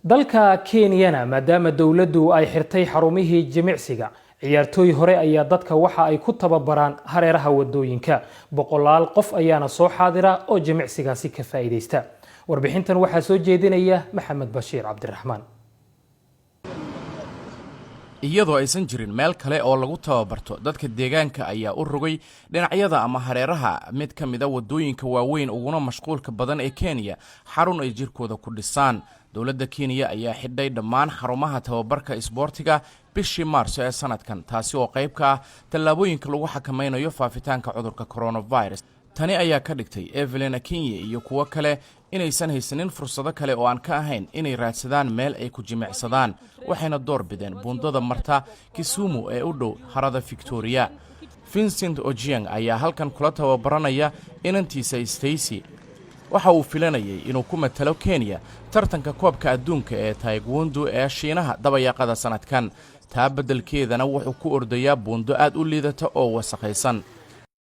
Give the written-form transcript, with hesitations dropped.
dalka Kenya maadaama dawladdu ay xirtay xarumihii jimicsiga ciyaartooy hore ayaa dadka waxa ay ku tababaraan hareeraha wadooyinka boqolaal qof ayaana soo xaadira oo jimicsigaasi ka faa'iideysta warbixintan waxaa soo jeedinaya Maxamed Bashiir Cabdiraxmaan iyadoo aysan jirin meel kale oo lagu tababarto dadka deegaanka ayaa u rogay dhinacyada ama hareeraha mid ka mid ah wadooyinka waaweyn uguna mashquulka badan ee Kenya xarun ay jirkooda ku dhisaan dawladda Kenya ayaa xidhay dhammaan xarumaha tababarka isboortiga bishii Maarso ee sanadkan taasi oo qayb ka ah tallaabooyinka lagu xakameynayo faafitaanka cudurka coronavirus tani ayaa ka dhigtay Evelyn Akinyi iyo kuwa kale inaysan haysanin fursado kale oo aan ka ahayn inay raadsadaan meel ay ku jimicsadaan waxayna door bideen buundada marta Kisumu ee u dhow harada Victoria Vincent Ojieng ayaa halkan kula tababaranaya inantiisa Stacy waxa uu filanayay inuu ku matalo Kenya tartanka koobka adduunka ee Taekwondo ee Shiinaha dabayaqada sanadkan taa beddelkeedana wuxuu ku ordayaa buundo aad u liidata oo wasakhaysan